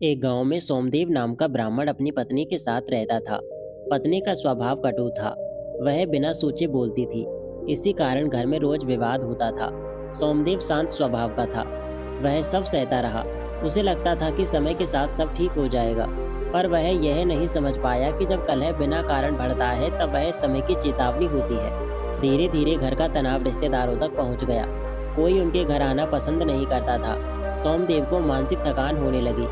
एक गांव में सोमदेव नाम का ब्राह्मण अपनी पत्नी के साथ रहता था। पत्नी का स्वभाव कटु था। वह बिना सोचे बोलती थी। इसी कारण घर में रोज विवाद होता था। सोमदेव शांत स्वभाव का था। वह सब सहता रहा। उसे लगता था कि समय के साथ सब ठीक हो जाएगा, पर वह यह नहीं समझ पाया कि जब कलह बिना कारण बढ़ता है तब वह समय की चेतावनी होती है। धीरे धीरे घर का तनाव रिश्तेदारों तक पहुंच गया। कोई उनके घर आना पसंद नहीं करता था। सोमदेव को मानसिक थकान होने लगी।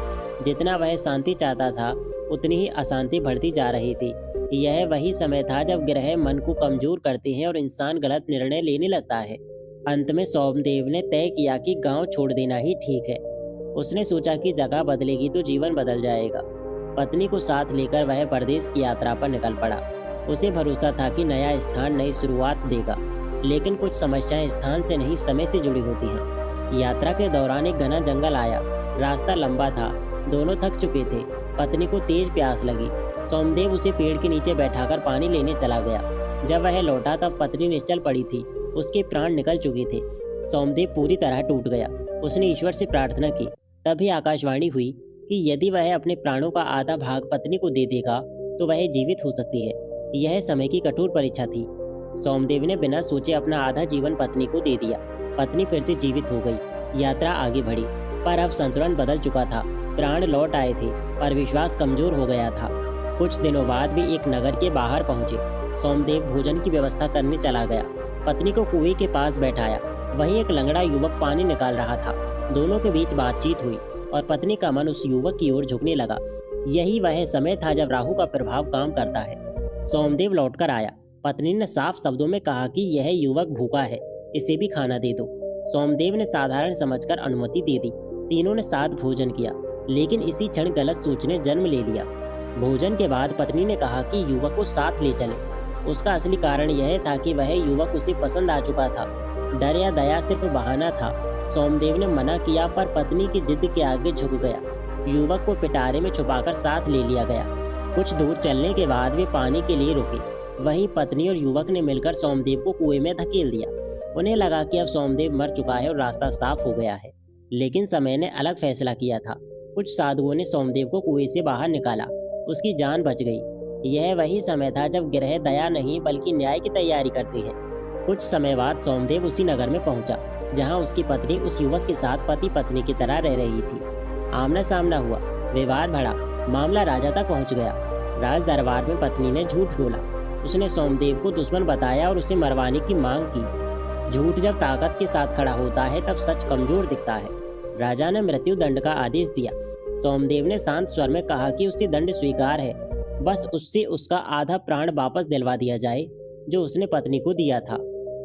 जितना वह शांति चाहता था उतनी ही अशांति बढ़ती जा रही थी। यह वही समय था जब ग्रह मन को कमजोर करते हैं और इंसान गलत निर्णय लेने लगता है। अंत में सोमदेव ने तय किया कि गांव छोड़ देना ही ठीक है। उसने सोचा कि जगह बदलेगी तो जीवन बदल जाएगा। पत्नी को साथ लेकर वह परदेश की यात्रा पर निकल पड़ा। उसे भरोसा था कि नया स्थान नई शुरुआत देगा, लेकिन कुछ समस्याएं स्थान से नहीं समय से जुड़ी होती हैं। यात्रा के दौरान एक घना जंगल आया। रास्ता लंबा था। दोनों थक चुके थे। पत्नी को तेज प्यास लगी। सोमदेव उसे पेड़ के नीचे बैठाकर पानी लेने चला गया। जब वह लौटा तब पत्नी निश्चल पड़ी थी। उसके प्राण निकल चुके थे। सोमदेव पूरी तरह टूट गया। उसने ईश्वर से प्रार्थना की। तभी आकाशवाणी हुई कि यदि वह अपने प्राणों का आधा भाग पत्नी को दे देगा तो वह जीवित हो सकती है। यह समय की कठोर परीक्षा थी। सोमदेव ने बिना सोचे अपना आधा जीवन पत्नी को दे दिया। पत्नी फिर से जीवित हो गई। यात्रा आगे बढ़ी, पर अब संतुलन बदल चुका था। प्राण लौट आए थे, पर विश्वास कमजोर हो गया था। कुछ दिनों बाद वे एक नगर के बाहर पहुंचे। सोमदेव भोजन की व्यवस्था करने चला गया। पत्नी को कुएं के पास बैठाया। वहीं एक लंगड़ा युवक पानी निकाल रहा था। दोनों के बीच बातचीत हुई और पत्नी का मन उस युवक की ओर झुकने लगा। यही वह समय था जब राहु का प्रभाव काम करता है। सोमदेव लौटकर आया। पत्नी ने साफ शब्दों में कहा कि यह युवक भूखा है, इसे भी खाना दे दो। सोमदेव ने साधारण समझकर अनुमति दे दी। तीनों ने साथ भोजन किया, लेकिन इसी क्षण गलत सोच ने जन्म ले लिया। भोजन के बाद पत्नी ने कहा कि युवक को साथ ले चले। उसका असली कारण यह था कि वह युवक उसे पसंद आ चुका था। डर या दया सिर्फ बहाना था। सोमदेव ने मना किया, पर पत्नी की जिद के आगे झुक गया। युवक को पिटारे में छुपाकर साथ ले लिया गया। कुछ दूर चलने के बाद वे पानी के लिए रुके। वहीं पत्नी और युवक ने मिलकर सोमदेव को कुएं में धकेल दिया। उन्हें लगा कि अब सोमदेव मर चुका है और रास्ता साफ हो गया है, लेकिन समय ने अलग फैसला किया था। कुछ साधुओं ने सोमदेव को कुएं से बाहर निकाला। उसकी जान बच गई। यह वही समय था जब ग्रह दया नहीं बल्कि न्याय की तैयारी करते हैं। कुछ समय बाद सोमदेव उसी नगर में पहुंचा जहां उसकी पत्नी उस युवक के साथ पति पत्नी की तरह रह रही थी। आमना सामना हुआ। विवाद बढ़ा। मामला राजा तक पहुंच गया। राज दरबार में पत्नी ने झूठ बोला। उसने सोमदेव को दुश्मन बताया और उसे मरवाने की मांग की। झूठ जब ताकत के साथ खड़ा होता है तब सच कमजोर दिखता है। राजा ने मृत्यु दंड का आदेश दिया। सोमदेव ने शांत स्वर में कहा कि उसे दंड स्वीकार है, बस उससे उसका आधा प्राण वापस दिलवा दिया जाए जो उसने पत्नी को दिया था।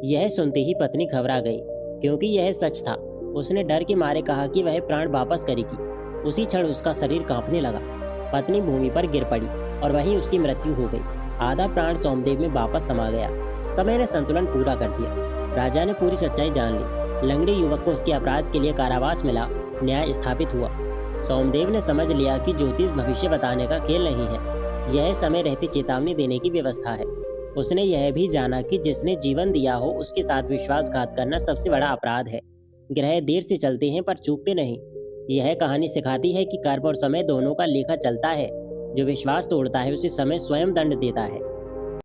यह सुनते ही पत्नी घबरा गई, क्योंकि यह सच था। उसने डर के मारे कहा कि वह प्राण वापस करेगी। उसी क्षण उसका शरीर कांपने लगा। पत्नी भूमि पर गिर पड़ी और वहीं उसकी मृत्यु हो गई। आधा प्राण सोमदेव में वापस समा गया। समय ने संतुलन पूरा कर दिया। राजा ने पूरी सच्चाई जान ली। लंगड़े युवक को उसके अपराध के लिए कारावास मिला। न्याय स्थापित हुआ। सोमदेव ने समझ लिया कि ज्योतिष भविष्य बताने का खेल नहीं है, यह समय रहते चेतावनी देने की व्यवस्था है। उसने यह भी जाना कि जिसने जीवन दिया हो उसके साथ विश्वासघात करना सबसे बड़ा अपराध है। ग्रह देर से चलते हैं पर चूकते नहीं। यह कहानी सिखाती है कि कर्म और समय दोनों का लेखा चलता है। जो विश्वास तोड़ता है उसे समय स्वयं दंड देता है।